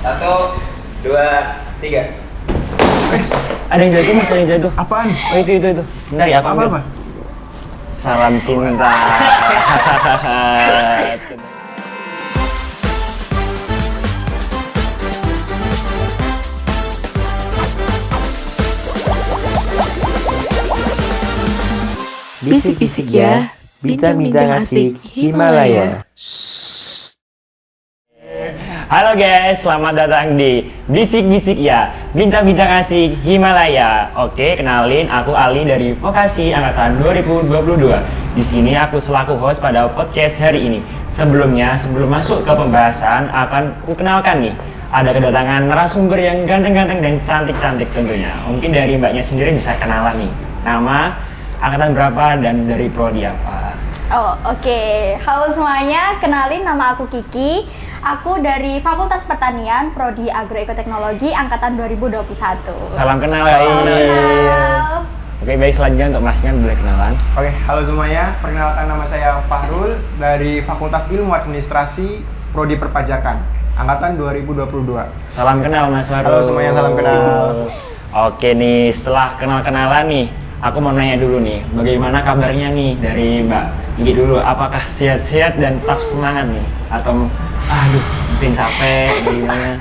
Satu, dua, tiga. Ada yang jatuh mas, ada yang jatuh. Apaan? Oh itu. Bentar ya, Apa? Salam cinta. Bisik-bisik ya, bincang-bincang asik Himalaya. Halo guys, selamat datang di Bisik-bisik ya, bincang-bincang asik Himalaya. Oke, kenalin, aku Ali dari Vokasi Angkatan 2022. Di sini aku selaku host pada podcast hari ini. Sebelum masuk ke pembahasan, akan kukenalkan nih. Ada kedatangan narasumber yang ganteng-ganteng dan cantik-cantik tentunya. Mungkin dari mbaknya sendiri bisa kenalan nih. Nama, angkatan berapa, dan dari prodi apa? Oh, oke. Halo semuanya, kenalin nama aku Kiki. Aku dari Fakultas Pertanian, Prodi Agroekoteknologi, Angkatan 2021. Salam kenal Salam ini. kenal. Oke, baik, selanjutnya untuk masnya boleh kenalan. Oke, halo semuanya. Perkenalkan, nama saya Fahrul dari Fakultas Ilmu Administrasi, Prodi Perpajakan, Angkatan 2022. Salam kenal Mas Fahrul. Halo semuanya, salam kenal. Oke nih, setelah kenal-kenalan nih, aku mau nanya dulu nih, bagaimana kabarnya nih dari Mbak Gigi dulu? Apakah sehat-sehat dan tetap semangat nih? Atau, aduh, mungkin capek, bagaimana?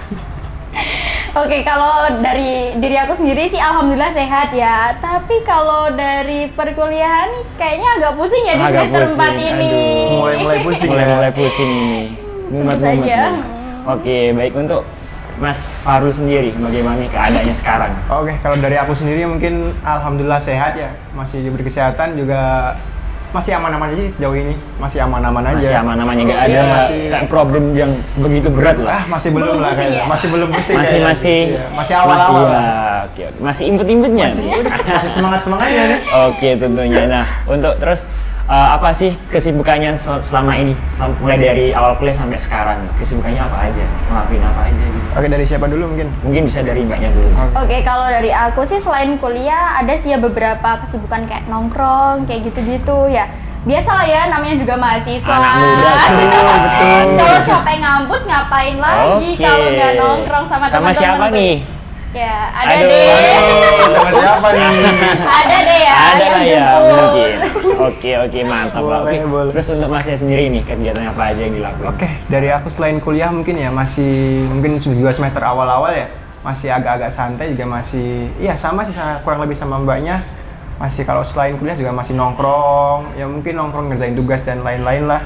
Oke, kalau dari diri aku sendiri sih alhamdulillah sehat ya. Tapi kalau dari perkuliahan kayaknya agak pusing ya di Agak semester 4 pusing, ini. aduh. Mulai pusing ya. Mulai pusing nih. Mumet-mumet saja. nih. Oke, baik, untuk Mas Fahrul sendiri, bagaimana nih keadaannya sekarang? Oke, kalau dari aku sendiri mungkin alhamdulillah sehat ya. Masih diberi kesehatan juga, masih aman-aman aja sejauh ini. Masih aman-aman aja. Masih aman-aman, nggak ada Masih- kayak problem yang begitu berat lah. Masih belum Belum lah pusing kayaknya. ya? Masih belum pusing Masih kayaknya. masih Iya, masih awal-awal. Iya, oke. Masih impet-impetnya Masih, nih. masih semangat-semangatnya nih. Oke, tentunya. Nah, untuk terus apa sih kesibukannya selama ini? Mulai dari awal kuliah sampai sekarang, kesibukannya apa aja? Ngelakuin apa aja gitu? Oke, dari siapa dulu mungkin? Mungkin bisa dari mbaknya dulu. Oke, kalau dari aku sih selain kuliah ada sih ya beberapa kesibukan kayak nongkrong, kayak gitu-gitu ya. Biasalah ya, namanya juga mahasiswa. Anak muda, betul. Kalau capek ngampus ngapain lagi Oke. kalau nggak nongkrong sama teman-teman? Sama siapa tuh? nih? Ya, ada Aduh. deh. Sama siapa nih? Ada deh ya Ada yang lah ya, jemput. mungkin. Oke, mantap lah. Oke. Boleh. Terus untuk masnya sendiri nih, kegiatan apa aja yang dilakuin? Oke, dari aku selain kuliah mungkin ya mungkin juga semester awal-awal ya, masih agak-agak santai juga masih, iya sama sih kurang lebih sama mbaknya. Masih kalau selain kuliah juga masih nongkrong, ya mungkin nongkrong ngerjain tugas dan lain-lain lah.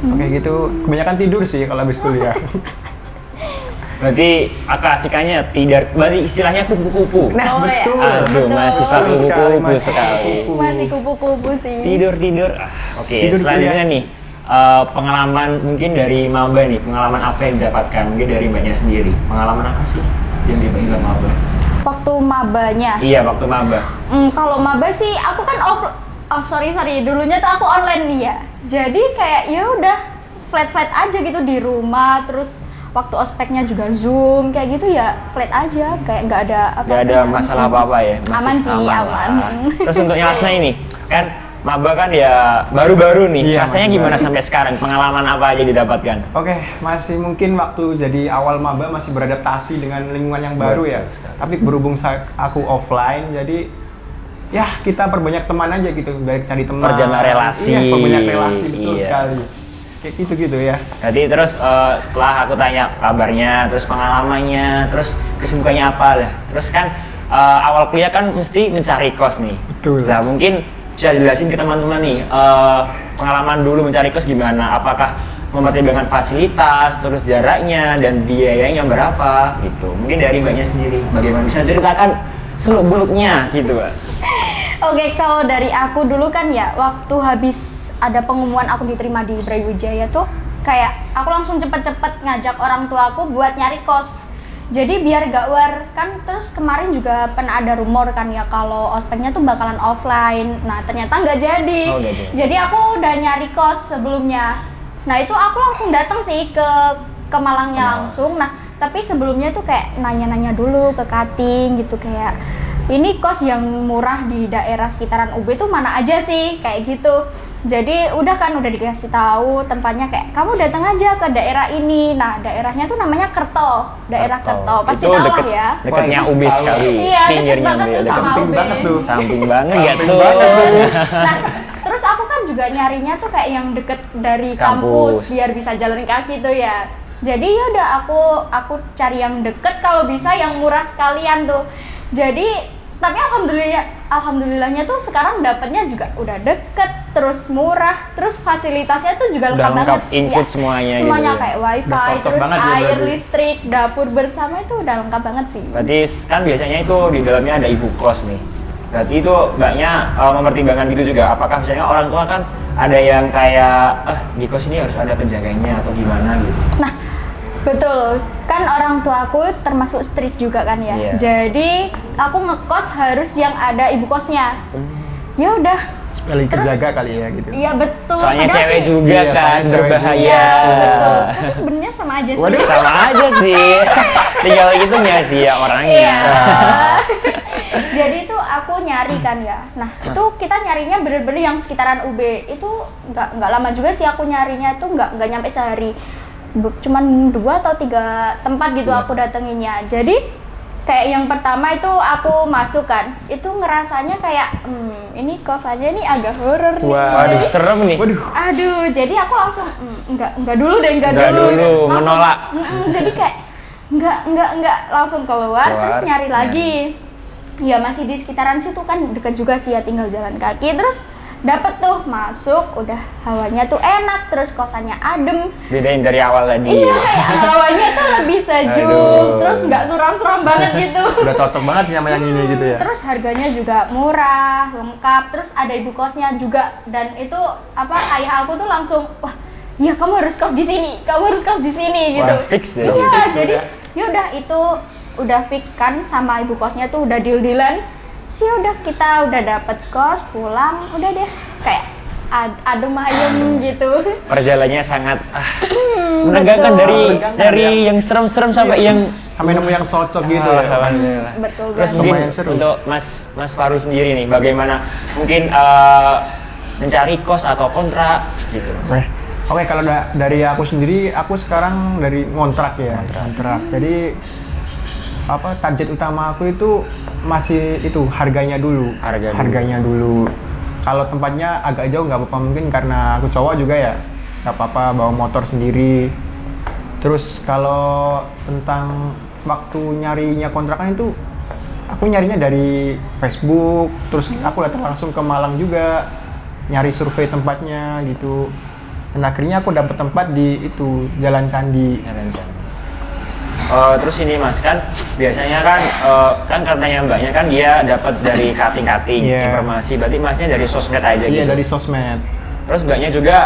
Oke gitu, kebanyakan tidur sih kalau habis kuliah. Berarti keasikannya tidak, berarti istilahnya kupu-kupu. Oh, ya. Aduh, Betul. mahasiswa Betul sekali, kupu-kupu masih sekali. kupu-kupu. Masih kupu-kupu sih. Tidur. Oke, Tidur selanjutnya kuliah. nih, pengalaman mungkin dari maba nih, pengalaman apa yang didapatkan mungkin dari mbaknya sendiri? Pengalaman apa sih yang dibagi maba? Waktu mabanya. Iya, waktu maba. Kalau maba sih aku kan sorry dulunya tuh aku online nih ya. Jadi kayak ya udah flat aja gitu di rumah, terus waktu ospeknya juga Zoom kayak gitu ya flat aja, kayak nggak ada apa-apa. Gak ada masalah apa-apa ya? Masih Aman sih, aman. lah. Terus untuk Yasna ini, kan maba kan ya baru-baru nih, Iya, rasanya masih gimana baru. sampai sekarang? Pengalaman apa aja didapatkan? Oke, masih mungkin waktu jadi awal maba masih beradaptasi dengan lingkungan yang baru ya. Betul sekali. Tapi berhubung aku offline, jadi ya kita perbanyak teman aja gitu, baik cari teman. Perjalanan relasi. Iya, perbanyak relasi, betul Iya. sekali. Kayak gitu-gitu ya. Jadi terus setelah aku tanya kabarnya, terus pengalamannya, terus kesibukannya apa lah. Terus kan awal kuliah kan mesti mencari kos nih. Betul. Nah mungkin bisa jelasin ke teman-teman nih, pengalaman dulu mencari kos gimana? Apakah mempertimbangkan fasilitas, terus jaraknya, dan biayanya berapa gitu. Mungkin dari mbaknya sendiri, bagaimana bisa ceritakan seluk-beluknya gitu, Mbak. Oke, kalau dari aku dulu kan ya waktu habis ada pengumuman aku diterima di Brawijaya tuh kayak aku langsung cepet-cepet ngajak orang tua aku buat nyari kos. Jadi biar gak war kan, terus kemarin juga pernah ada rumor kan ya kalau ospeknya tuh bakalan offline. Nah ternyata nggak jadi. Oh, nggak jadi. Jadi aku udah nyari kos sebelumnya. Nah itu aku langsung datang sih ke Malangnya langsung. Nah tapi sebelumnya tuh kayak nanya-nanya dulu ke cutting gitu, kayak ini kos yang murah di daerah sekitaran UB tuh mana aja sih, kayak gitu. Jadi udah dikasih tahu tempatnya kayak kamu datang aja ke daerah ini. Nah, daerahnya tuh namanya Kerto, daerah Kerto. Pasti Itu tahu lah deket, ya. deketnya Wah, UB tahu. sekali. Iya, deket Pinggirnya banget UB, tuh deket. sama Samping UB. banget tuh. Samping banget ya Samping tuh. banget tuh. Nah, terus aku kan juga nyarinya tuh kayak yang deket dari kampus, Kampus. biar bisa jalan kaki tuh ya. Jadi ya udah aku cari yang deket, kalau bisa yang murah sekalian tuh. Jadi tapi alhamdulillahnya tuh sekarang dapatnya juga udah deket, terus murah, terus fasilitasnya tuh juga Udah lengkap lengkap, banget. input Ya. semuanya gitu Semuanya ya. kayak wifi, Udah cocok terus banget ya air, berarti. listrik, dapur bersama itu udah lengkap banget sih. Berarti kan biasanya itu di dalamnya ada ibu kos nih. Berarti itu mbaknya mempertimbangkan gitu juga. Apakah misalnya orang tua kan ada yang kayak di kos ini harus ada penjaganya atau gimana gitu. Nah, betul. Kan orang tuaku termasuk strict juga kan ya. Iya. Jadi aku ngekos harus yang ada ibu kosnya. Ya udah. Sekali Terus- kejaga kali ya gitu. Iya betul. Soalnya Padahal cewek sih- juga Iya, kan soalnya cewek berbahaya. Iya, betul. Tapi sebenarnya sama aja sih. Waduh. Sama aja sih. Tinggal itu nggak sih ya orangnya. Iya. Jadi itu aku nyari kan ya. Nah, itu kita nyarinya bener-bener yang sekitaran UB. Itu nggak lama juga sih aku nyarinya, itu nggak nyampe sehari. Cuman 2 atau 3 tempat gitu aku datenginnya. Jadi kayak yang pertama itu aku masuk kan, itu ngerasanya kayak ini kosannya ini agak horor nih. Waduh, Jadi- serem nih. Waduh. Aduh, jadi aku langsung enggak dulu deh, enggak Nggak dulu. dulu, Langsung, menolak. Jadi kayak enggak langsung keluar, terus nyari lagi. Ya masih di sekitaran situ kan, deket juga sih ya, tinggal jalan kaki. Terus dapet tuh masuk, udah hawanya tuh enak, terus kosannya adem. Bedain dari awal tadi. Iya, kayak hawanya tuh lebih sejuk, Aduh. terus nggak suram-suram banget gitu. Udah cocok banget sama yang ini gitu ya. Terus harganya juga murah, lengkap, terus ada ibu kosnya juga, dan itu ayah aku tuh langsung, wah, ya kamu harus kos di sini, kamu harus kos di sini gitu. Wah, fix deh. Iya, Fix jadi udah. yaudah itu udah fix kan sama ibu kosnya tuh udah deal-dealan. Sih udah kita udah dapet kos, pulang, udah deh kayak adem ayem gitu. Perjalanannya sangat menegangkan betul. dari Menegangkan, dari ya. yang serem-serem sampai yang Sampai nemu yang cocok gitu ya. Alhamdulillah. Betul Terus banget. mungkin Lumayan seru. untuk Mas Faru sendiri nih, bagaimana mungkin mencari kos atau kontrak gitu. Oke, kalau dari aku sendiri, aku sekarang dari ngontrak ya, ngontrak. Jadi target utama aku itu masih itu harganya dulu. Harganya dulu. Kalau tempatnya agak jauh nggak apa-apa, mungkin karena aku cowok juga ya, nggak apa-apa bawa motor sendiri. Terus kalau tentang waktu nyarinya kontrakan itu, aku nyarinya dari Facebook, terus aku datang langsung ke Malang juga, nyari survei tempatnya gitu. Dan akhirnya aku dapet tempat di itu Jalan Candi. Terus ini Mas, kan biasanya kan kan katanya mbaknya kan dia dapat dari cutting-cutting Iya. informasi, berarti Masnya dari sosmed aja Iya, gitu. dari sosmed. Terus mbaknya juga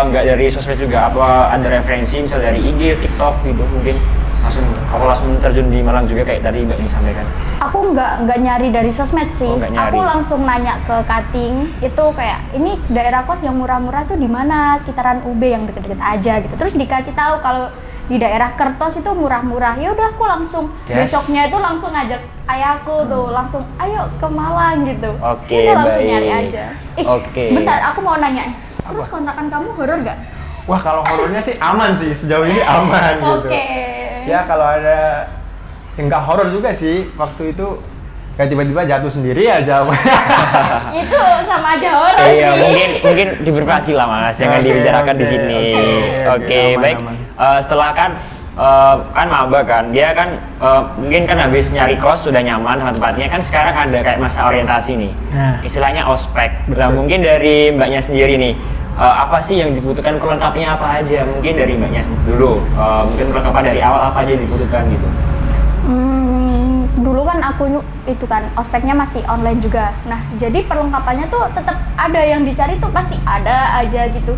nggak dari sosmed juga, apa ada referensi misal dari IG, TikTok gitu mungkin langsung terjun di Malang juga kayak tadi mbaknya sampaikan. Aku nggak nyari dari sosmed sih. Oh, nggak nyari. Aku langsung nanya ke cutting itu kayak ini daerah kos yang murah-murah tuh di mana, sekitaran UB yang deket-deket aja gitu. Terus dikasih tahu kalau di daerah Kertos itu murah-murah. Ya udah aku langsung Yes. besoknya itu langsung ngajak ayahku tuh langsung ayo ke Malang gitu. Oke, Udah langsung baik. nyari aja. Oke. Bentar, aku mau nanya. Terus kontrakan kamu horor nggak? Wah, kalau horornya sih aman sih, sejauh ini aman gitu. Oke. Ya kalau ada yang nggak horor juga sih, waktu itu kayak tiba-tiba jatuh sendiri aja. Itu sama aja horor Iya, sih. mungkin diberkasi lah Mas, jangan Oke, dibicarakan di oke, sini. oke, Oke, aman, baik. aman. Setelah kan maba kan, dia kan mungkin kan habis nyari kos sudah nyaman sama tempatnya, kan sekarang ada kayak masa orientasi nih. Nah. Istilahnya ospek. Betul. Nah, mungkin dari mbaknya sendiri nih, apa sih yang dibutuhkan, pelengkapnya apa aja? Mungkin dari mbaknya dulu, mungkin perlengkapan dari awal apa aja yang dibutuhkan gitu. Dulu kan aku itu kan ospeknya masih online juga. Nah, jadi perlengkapannya tuh tetap ada yang dicari tuh pasti ada aja gitu.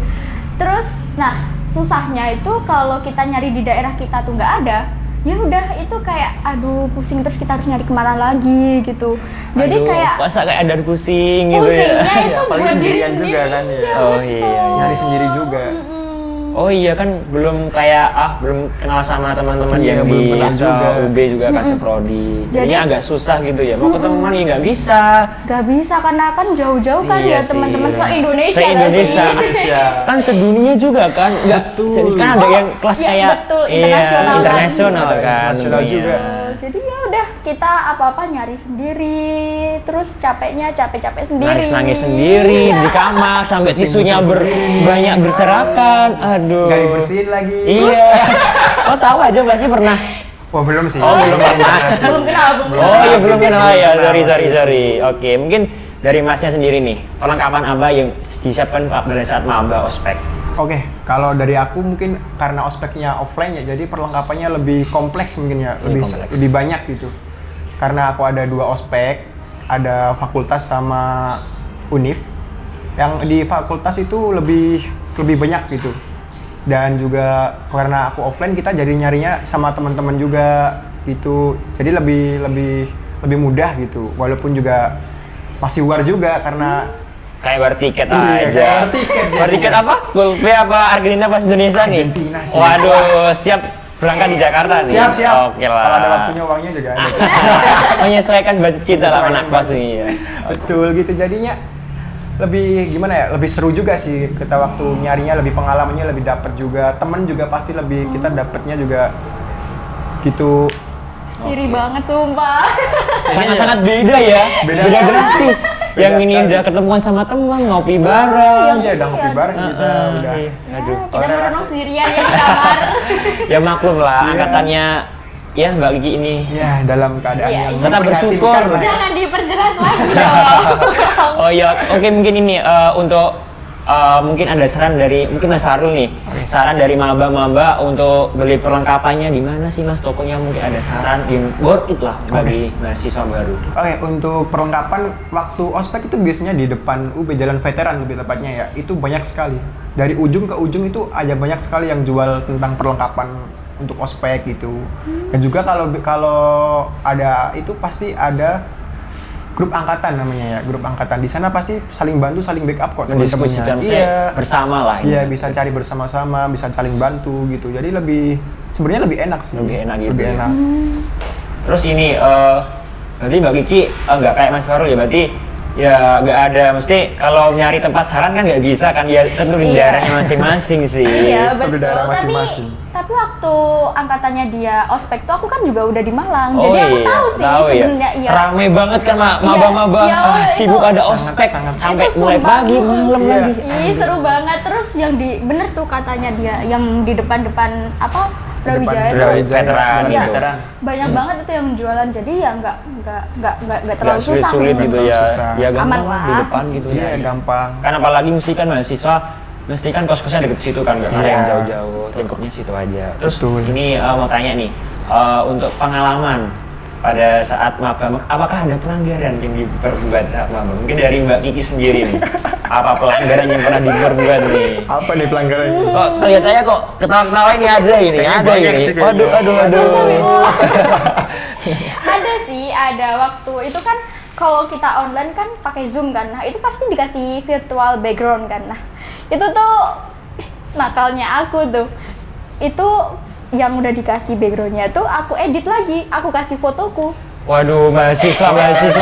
Terus, nah susahnya itu kalau kita nyari di daerah kita tuh nggak ada, ya udah itu kayak aduh pusing, terus kita harus nyari kemana lagi gitu. Jadi Aduh, kayak masa kayak ada pusing gitu ya. pusingnya itu Ya, paling buat diri sendirian sendiri. juga kan ya. Iya, Oh, betul. iya. Nyari sendiri juga. Mm-mm. Oh iya kan belum kayak belum kenal sama teman-teman Iya, yang belum di kenal juga. UB juga kan seprodi. Jadi- Jadinya agak susah gitu ya. Mau ketemu teman ya nggak bisa. Gak bisa karena kan jauh-jauh kan Iya ya sih, teman-teman iya. se-Indonesia Se-Indonesia. nggak sih? Kan sedunia juga kan. Nggak. Betul. Kan ada yang kelas Iya, kayak betul, iya, internasional kan. internasional kan. Internasional tentunya. juga. Jadi ya udah kita apa-apa nyari sendiri, terus capeknya capek-capek sendiri. Nangis-nangis sendiri di kamar sampai tisunya banyak berserakan. Aduh. Nggak dibersihin lagi. Iya. Oh tahu aja Masnya pernah. Wah belum sih. Oh, belum pernah. Belum kenal, Oh iya belum sih, kenal ya. belum kenal. Sorry. Oke, mungkin dari Masnya sendiri nih, perlengkapan apa yang disiapkan Pak pada saat maba ospek? Oke, kalau dari aku mungkin karena ospeknya offline ya, jadi perlengkapannya lebih kompleks mungkin ya, Lebih lebih kompleks. lebih banyak gitu. Karena aku ada 2 ospek, ada fakultas sama univ. Yang di fakultas itu lebih banyak gitu. Dan juga karena aku offline kita jadi nyarinya sama teman-teman juga gitu. Jadi lebih mudah gitu. Walaupun juga masih war juga karena Kayak war tiket Iya, aja. kayak war tiket War tiket apa? Gulpe apa Argentina pas Indonesia nih? Argentina sih. Waduh, siap berangkat di Jakarta nih. siap. Oke lah. Kalau ada waktunya uangnya juga ada. Menyesuaikan budget kita lah Menyesuaikan anak kos budget. nih ya. Betul gitu jadinya lebih gimana ya, lebih seru juga sih kita waktu nyarinya, lebih pengalamannya lebih dapet juga, temen juga pasti lebih kita dapetnya juga gitu. Iri banget sumpah. Sangat-sangat beda ya. Beda sekali. drastis. Beda Yang ini sekali. udah ketemuan sama teman, ngopi bareng. Iya udah ngopi bareng kita udah. Iya. Aduh. Ya, kita merenung sendirian ya di kamar. Ya maklum lah, Iya. angkatannya ya Mbak Kiki ini. Ya dalam keadaan Iya, yang iya. Tetap bersyukur. memprihatinkan lah ya. Jangan diperjelas lagi dong. Oh iya, oke mungkin ini untuk mungkin ada saran dari mungkin Mas Farul nih. Saran dari maba-maba untuk beli perlengkapannya di mana sih Mas? Tokonya mungkin ada saran yang worth it lah bagi mahasiswa baru. Oke, untuk perlengkapan waktu ospek itu biasanya di depan UB Jalan Veteran lebih tepatnya ya. Itu banyak sekali. Dari ujung ke ujung itu ada banyak sekali yang jual tentang perlengkapan untuk ospek gitu. Dan juga kalau ada itu pasti ada grup angkatan namanya ya, grup angkatan. Di sana pasti saling bantu, saling backup kok Mendiskusikan teman-temannya. saya bersama lah. Iya, bisa cari bersama-sama, bisa saling bantu gitu. Jadi sebenarnya lebih enak sih. Lebih enak gitu Lebih ya. enak. Terus ini berarti Mbak Kiki nggak kayak Mas Farul ya, berarti ya nggak ada, mesti kalau nyari tempat saran kan nggak bisa kan, ya tentu di Iya. daerahnya masing-masing sih. Iya Itu betul. daerah Tapi masing-masing. waktu angkatannya dia ospek tuh aku kan juga udah di Malang. Oh Jadi aku iya, tahu sih tahu ya. sebenarnya iya. Rame banget kan maba-maba, Iya, sibuk itu ada sangat- ospek sangat- sampai Itu mulai sumpah. pagi, malam Iya. lagi. Ih seru banget. Terus yang bener tuh katanya dia yang di depan apa Brawijaya tuh. Brawijaya. Veteran Iya, gitu. banyak banget itu yang jualan. Jadi ya nggak terlalu Nggak susah. sulit gitu Terlalu ya. susah. Ya gampang Aman lah di lah. depan gitu Iya, ya. gampang. Kan apalagi mesti kan mahasiswa mesti kan kos-kosnya deket situ kan, nggak ada Iya. yang jauh-jauh, lingkupnya situ aja. Terus Betul. ini mau tanya nih, untuk pengalaman pada saat maba, apakah ada pelanggaran yang diperbuat saat maba? Mungkin dari Mbak Kiki sendiri nih, apa pelanggaran yang pernah diperbuat nih? Apa nih pelanggarannya? Kok kelihatannya kok ketawa-ketawa ini ada ini, Kayaknya ada banyak ini. sih kayaknya. Aduh. Astagfirullah. Ada sih, ada waktu itu kan kalau kita online kan pakai Zoom kan. Nah, itu pasti dikasih virtual background kan. Nah, itu tuh nakalnya aku tuh. Itu yang udah dikasih backgroundnya tuh aku edit lagi, aku kasih fotoku. Waduh, mahasiswa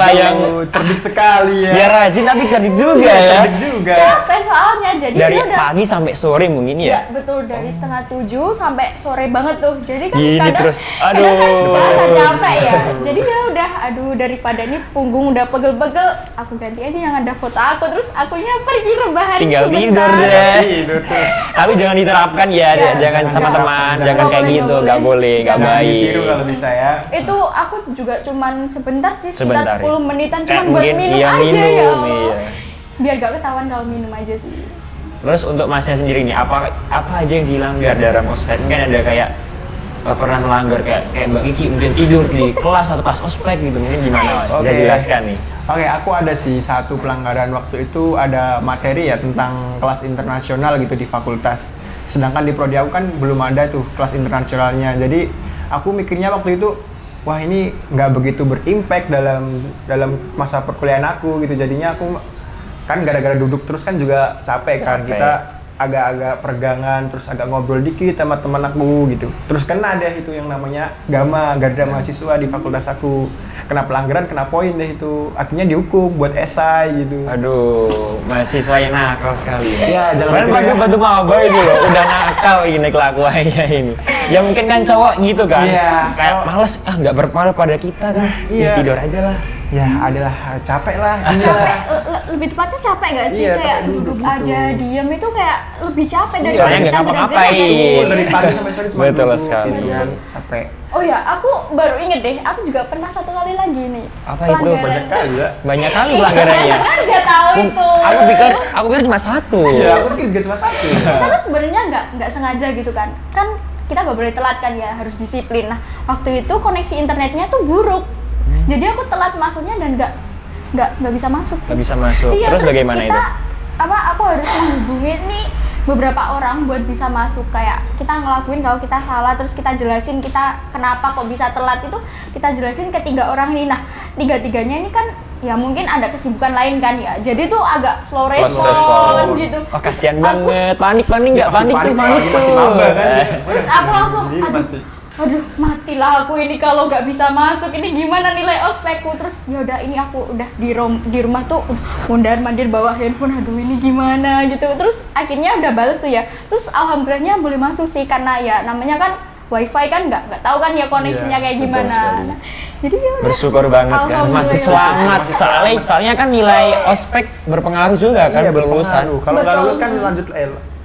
yang Cerdik sekali ya. ya rajin tapi cerdik juga ya. Cerdik juga. Capek soalnya, jadi Dari dia udah pagi sampai sore mungkin ya ya. betul dari setengah 7 sampai sore banget tuh. Jadi kan Gini kadang, terus, kadang kan aduh. merasa capek ya. Jadi ya udah, aduh daripada ini punggung udah pegel-pegel, aku ganti aja yang ada foto aku, terus akunya pergi rebahan Tinggal sebentar. tidur deh. Tidur tuh. Tapi jangan diterapkan ya, Ya, jangan sama jangan. teman, Jangan jangan kayak boleh, gitu, nggak nggak boleh, nggak Jangan baik. Ditiru kalau bisa ya. Itu aku juga cuman sebentar sih, Sebentar, sekitar 10 menitan Kayak cuman buat mungkin minum iya, aja ya minum, Allah. iya. Biar gak ketahuan kalau minum aja sih. Terus untuk masnya sendiri nih, apa aja yang dilanggar dalam ospek? Mungkin ada kayak pernah melanggar kayak Mbak Kiki mungkin tidur di kelas atau pas ospek gitu, mungkin gimana Mas? Bisa Oke. jelaskan nih. Oke, aku ada sih satu pelanggaran waktu itu, ada materi ya tentang kelas internasional gitu di fakultas. Sedangkan di prodi aku kan belum ada tuh kelas internasionalnya. Jadi aku mikirnya waktu itu, wah ini nggak begitu berimpact dalam masa perkuliahan aku gitu. Jadinya aku kan gara-gara duduk terus kan juga capek kan. Capek. Kita agak-agak peregangan, terus agak ngobrol dikit sama teman aku gitu. Terus kena deh itu yang namanya GAMA, Garda Mahasiswa di fakultas aku. Kena pelanggaran, kena poin deh itu. Akhirnya dihukum buat esai gitu. Aduh, mahasiswa yang nakal sekali. Iya, jangan Kalian ditiru ya. bantu maba itu loh, udah nakal ini kelakuannya ini. Ya mungkin kan cowok gitu kan, Iya. kayak males, nggak berpengaruh pada kita kan. Iya. Ya tidur aja lah. Ya adalah capek lah. gini Capek, lah. lebih tepatnya capek gak sih? Iya, Kayak capek duduk duduk gitu. aja, diem itu kayak lebih capek dari Soalnya nggak kita ngapa-ngapain. gerak-gerak. Betul, dari pagi sampai sore cuma Betul duduk, sekali. gitu kan. Capek. Oh ya, aku baru inget deh, aku juga pernah satu kali lagi nih. Apa itu? Pelanggaran. Banyak kali ya. Banyak kali pelanggarannya. Kan aja tahu itu. Aku pikir cuma satu. Iya, aku pikir juga cuma satu. Kita tuh sebenarnya nggak sengaja gitu kan. Kan kita nggak boleh telat kan ya, harus disiplin. Nah, waktu itu koneksi internetnya tuh buruk. Jadi aku telat masuknya dan nggak bisa masuk. Nggak bisa masuk. Iya, Terus bagaimana kita, itu? Aku harus menghubungi nih beberapa orang buat bisa masuk, kayak kita ngelakuin kalau kita salah, terus kita jelasin kita kenapa kok bisa telat itu, kita jelasin ke 3 orang ini. Nah, 3-tiganya ini kan ya mungkin ada kesibukan lain kan ya, jadi tuh agak slow respon gitu. Wah, kasihan Terus aku- banget. Panik nggak Masih panik tuh, panik tuh. masih maba kan. Terus aku langsung, Sendiri aduh, pasti. aduh matilah aku ini kalau nggak bisa masuk, ini gimana nilai ospekku. Terus yaudah ini aku udah di rumah tuh mondar mandir bawa handphone, aduh ini gimana gitu. Terus akhirnya udah bales tuh ya, terus alhamdulillahnya boleh masuk sih, karena ya namanya kan wifi kan nggak tahu kan ya koneksinya Iya, kayak betul gimana. sekali. Nah, jadi ya udah. Bersyukur banget kan, masih Alhamdulillah. selamat. Soalnya kan nilai ospek berpengaruh juga kan Iya, kelulusan. berpengaruh. Kalau nggak Betul. lulus kan lanjut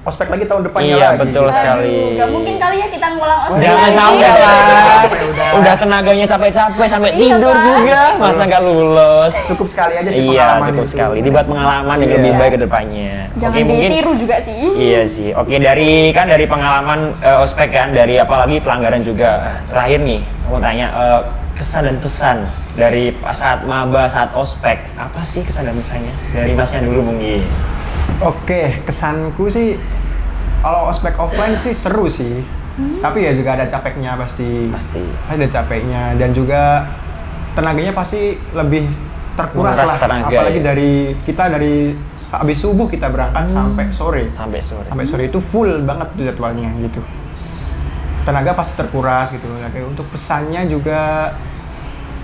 ospek lagi tahun depannya Iya, lagi. betul sekali. Nggak mungkin kali ya kita ngulang ospek Jangan lagi. sampai lah. Udah. Udah tenaganya capek-capek sampai Iya, tidur kan? juga, masa nggak lulus. Cukup sekali aja sih Iya, pengalaman cukup itu. sekali. Dibuat pengalaman yang Iya. lebih baik ke depannya. Jangan ditiru juga sih. Iya sih. Oke, dari pengalaman ospek kan, dari apalagi pelanggaran juga. Terakhir nih, aku tanya kesan dan pesan dari saat maba, saat ospek. Apa sih kesan dan pesannya? Dari Masnya dulu mungkin. Oke, kesanku sih kalau ospek offline sih seru sih. Tapi ya juga ada capeknya pasti. Pasti. Ada capeknya dan juga tenaganya pasti lebih terkuras Menguras lah. tenaga, Apalagi ya. dari habis subuh kita berangkat sampai sore. Sampai sore. Sampai sore itu full banget tuh jadwalnya gitu. Tenaga pasti terkuras gitu. Nah, kayak untuk pesannya juga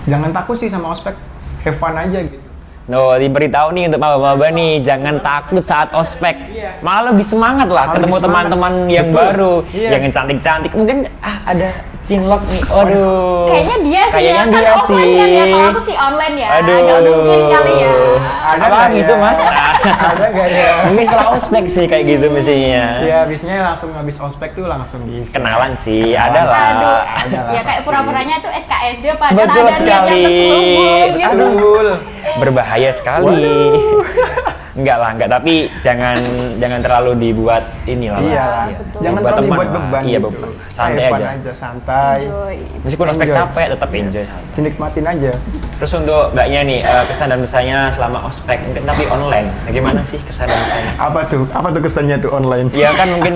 jangan takut sih sama ospek, have fun aja gitu. No, diberitahu nih untuk maba-maba nih, jangan takut saat ospek. Iya. Malah lebih semangat lah Malah ketemu lebih semangat. teman-teman yang Betul. baru, Iya. yang cantik-cantik. Mungkin ada cinlok nih. Aduh. Kayaknya dia sih Kayaknya ya, kan dia offline sih. kan ya, kalau aku sih online ya. Aduh, Nggak mungkin kali ya. Ada Apa nggak gitu, ya? Mas? Ada nggak ya? Mungkin setelah ospek sih kayak gitu mestinya. Ya biasanya langsung habis ospek tuh langsung bisa. Kenalan sih, Kenalan. ada lah. Aduh, Ada lah ya kayak pasti. pura-puranya tuh SKSD padahal Betul ada niat yang sekali. terselubung gitu. Aduh. Berbahaya sekali. Enggak lah, enggak. Tapi jangan terlalu dibuat inilah. Iya, Mas. lah. Iya. Jangan Buat terlalu teman dibuat lah. beban Iya, gitu. beban. Santai Have fun aja. santai. Enjoy. Meskipun ospek Enjoy. capek, tetap enjoy santai. Dinikmatin aja. Terus untuk mbaknya nih, kesan dan pesannya selama ospek, mungkin tapi online. Bagaimana sih kesan dan pesannya? Apa tuh? Apa tuh kesannya tuh online? Ya kan mungkin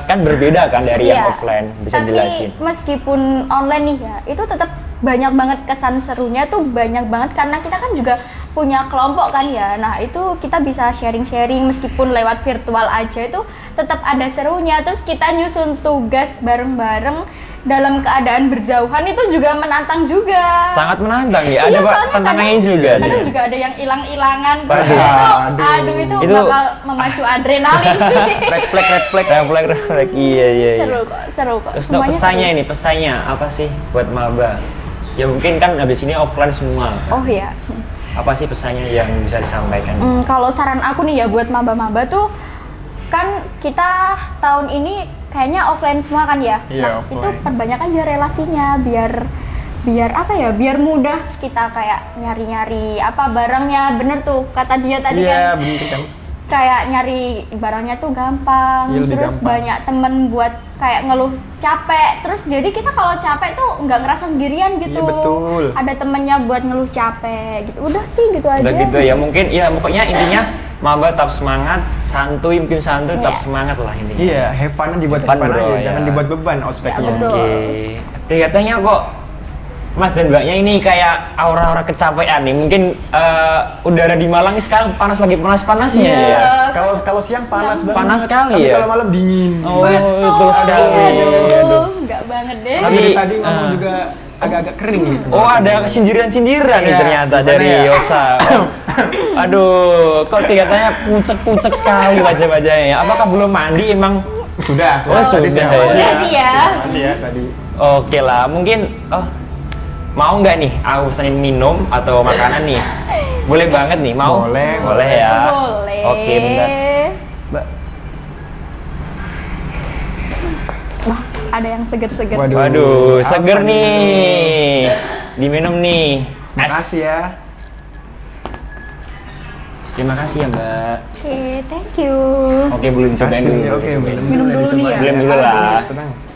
kan berbeda kan dari yang Iya. offline. Bisa Tapi jelasin. meskipun online nih ya, itu tetap banyak banget kesan serunya tuh, banyak banget karena kita kan juga punya kelompok kan ya. Nah, itu kita bisa sharing-sharing meskipun lewat virtual aja, itu tetap ada serunya. Terus kita nyusun tugas bareng-bareng dalam keadaan berjauhan, itu juga menantang juga. Sangat menantang ya. Ada Iya, Pak, soalnya tantangannya kadang- juga. Kadang dia. juga ada yang hilang-hilangan. Aduh. Aduh, itu Itu- bakal memacu adrenalin sih. Red flag. Red flag. Iya. Seru kok, seru kok. Terus untuk Semuanya pesannya seru. ini, pesannya apa sih buat maba? Ya mungkin kan habis ini offline semua. Oh iya. Apa sih pesannya yang bisa disampaikan? Kalau saran aku nih ya buat maba-maba tuh, kan kita tahun ini kayaknya offline semua kan ya. Iya, Nah, itu offline. perbanyak aja relasinya biar apa ya? Biar mudah kita kayak nyari-nyari apa barangnya, bener tuh kata dia tadi Iya, kan. bener kan. Kayak nyari barangnya tuh gampang, Iya, lebih terus gampang. banyak temen buat kayak ngeluh capek, terus jadi kita kalau capek tuh nggak ngerasa sendirian gitu. Iya, betul. Ada temennya buat ngeluh capek gitu. Udah sih gitu aja. Udah gitu ya, mungkin ya pokoknya intinya maba tetap semangat, santuy mungkin santuy, tetap Iya. semangat lah intinya. Iya, have fun dibuat Fun, fun bro, aja, ya. jangan dibuat beban ospeknya. Ya, betul. Oke. Tapi katanya kok Mas dan Mbaknya ini kayak aura-aura kecapean nih. Mungkin udara di Malang ini sekarang lagi panas-panasnya ya. Kalau siang panas banget. Panas sekali tapi ya? kalau malam dingin. Oh, Betul betul sekali. aduh, enggak banget deh. Tapi Tapi, dari tadi ngomong juga agak-agak kering gitu. Oh, ada sindiran-sindiran nih Iya, ternyata gimana dari ya? Yosa. Aduh, kok kelihatannya pucek-pucek sekali wajah-wajahnya. Apakah belum mandi emang? Sudah. Oh, Tadi sudah saya ya. mandi. Iya sih ya. Mandi ya tadi. Oke lah, mungkin mau nggak nih aku pesanin minum atau makanan nih? Boleh banget nih, mau? Boleh, Boleh ya. Boleh. Oke, bentar. Mbak. Wah, ada yang seger-seger. Waduh. Waduh, apa seger nih? nih. Diminum nih. Es. Makasih ya. Terima kasih ya, Mbak. Oke, thank you. Oke, boleh dicobain Makasih. dulu. Oke, dicobain. Minum dulu nih ya? Minum dulu lah.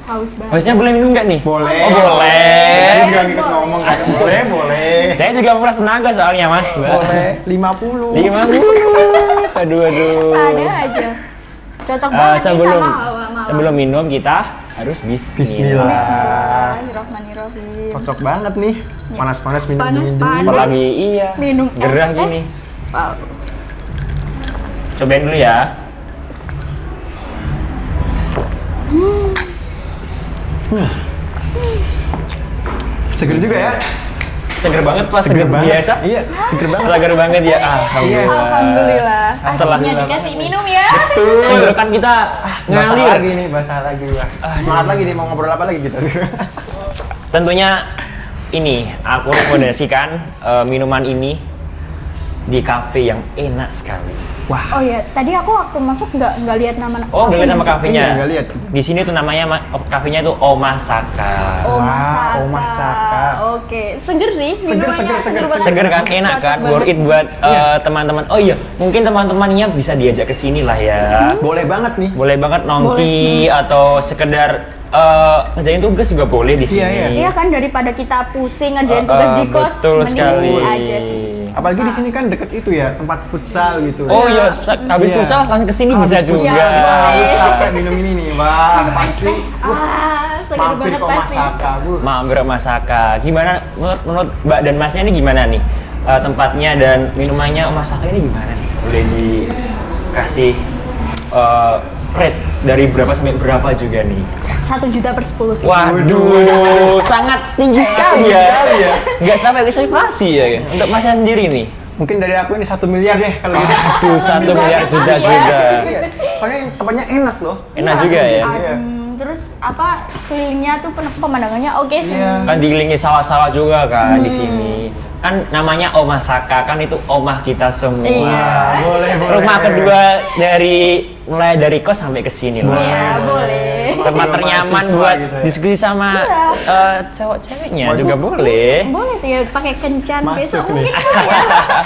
Haus banget. Hostnya boleh minum nggak nih? Boleh. Oh, boleh. Tadi juga ngikut ngomong kan. Boleh, boleh. Saya juga merasa tenaga soalnya, Mas. Boleh. 50. 50. Aduh. Ada aja. Cocok banget nih sebelum sama hawa malam. sebelum minum kita harus Bismillah. Bismillahirrahmanirrahim. Cocok banget nih. Panas-panas minum Panas-panas. dingin-dingin. Apalagi iya. Minum es gerah teh. gini. Wow. Cobain dulu ya. Seger juga ya. Seger banget pas seger biasa. Iya, seger banget. Seger banget ya. Alhamdulillah. Alhamdulillah. Setelah- Akhirnya dikasih minum ya. Tenggorokan kita Basah ngalir. lagi nih, basah lagi lah. Semangat lagi nih, mau ngobrol apa lagi gitu. Tentunya ini aku rekomendasikan minuman ini di kafe yang enak sekali. Oh iya, tadi aku waktu masuk nggak lihat nama. Oh, nggak lihat nama kafenya. Iya, nggak lihat. Di sini tuh namanya kafenya itu Omasaka. Oh, Wah, Masaka. oh, Masaka. Oke, seger sih. Seger, minumannya seger banget. Seger kan, enak kan, Cocok worth it banget. buat teman-teman. Oh iya, mungkin teman-temannya bisa diajak ke sini lah ya. Boleh banget nih. Boleh banget nongki atau sekedar ngerjain tugas juga boleh di sini. Iya, Iya kan, daripada kita pusing ngerjain tugas di kos, betul mending sekali. sini aja sih. Apalagi di sini kan deket itu ya, tempat futsal gitu. Oh iya, habis Iya. futsal langsung ke sini bisa Habis juga. futsal, Iya, habis boleh. capek minum ini nih. Wah, pasti. Seger Mampir banget ke pasti. Masaka, Bu. Mampir Masaka. Gimana menurut Mbak dan Masnya ini gimana nih? Tempatnya dan minumannya Masaka ini gimana nih? Boleh dikasih rate dari berapa sampai berapa juga nih? 1 juta per 10 sih. Waduh, sangat tinggi sekali ya. sekali ya. Nggak sampai inflasi ya. Untuk Masnya sendiri nih. Mungkin dari aku ini 1 miliar deh kalau gitu. Tuh 1 miliar juga ya. juga. Iya, soalnya tempatnya enak loh. Enak juga ya. Iya. Terus apa sekelilingnya tuh pemandangannya oke sih. Iya. Kan dikelilingi sawah-sawah juga kan di sini. Kan namanya Omasaka, kan itu omah kita semua. Iya. Boleh, boleh. Rumah kedua mulai dari kos sampai ke sini lah. Iya, boleh. Tempat ternyaman Mahasiswa buat gitu ya. diskusi sama cowok-ceweknya Waduh. juga boleh. Boleh tuh ya pakai kencan Masuk besok nih. mungkin ya.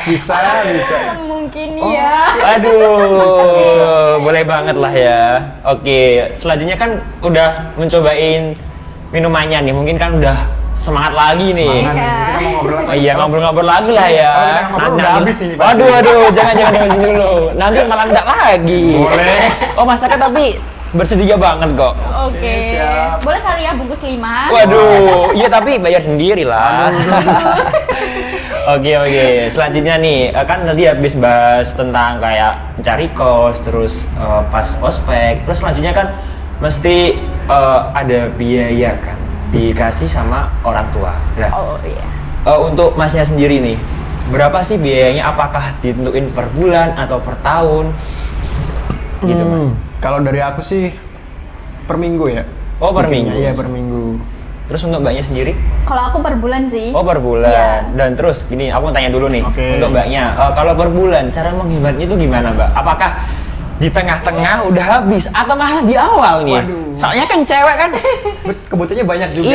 Bisa, bisa. Mungkin Oh. ya. Aduh, boleh banget lah ya. Oke, selanjutnya kan udah mencobain minumannya nih, mungkin kan udah semangat lagi nih. Semangat. Iya. Kita mau ngobrol apa? Oh iya, ngobrol-ngobrol lagi lah ya. Kalau kita ngobrol udah habis ini pasti. Waduh, jangan dulu. Nanti malah enggak lagi. Boleh. Oh, masyarakat tapi bersedia banget kok. Oke. siap. Boleh kali ya bungkus 5. Waduh, iya tapi bayar sendiri lah. Oke. Selanjutnya nih, kan tadi habis bahas tentang kayak mencari kos, terus pas ospek, terus selanjutnya kan mesti ada biaya kan, dikasih sama orang tua. Nah, Oh iya. untuk Masnya sendiri nih, berapa sih biayanya? Apakah ditentuin per bulan atau per tahun? Gitu Mas. Kalau dari aku sih per minggu ya. Oh, per minggu. Iya, per minggu. Terus untuk Mbaknya sendiri? Kalau aku per bulan sih. Oh, per bulan. Iya. Dan terus gini, aku mau tanya dulu nih Oke. untuk Mbaknya. Kalau per bulan cara menghematnya itu gimana, Mbak? Apakah di tengah-tengah udah habis atau malah di awal nih? Waduh. Soalnya kan cewek kan Kebutuhannya banyak juga.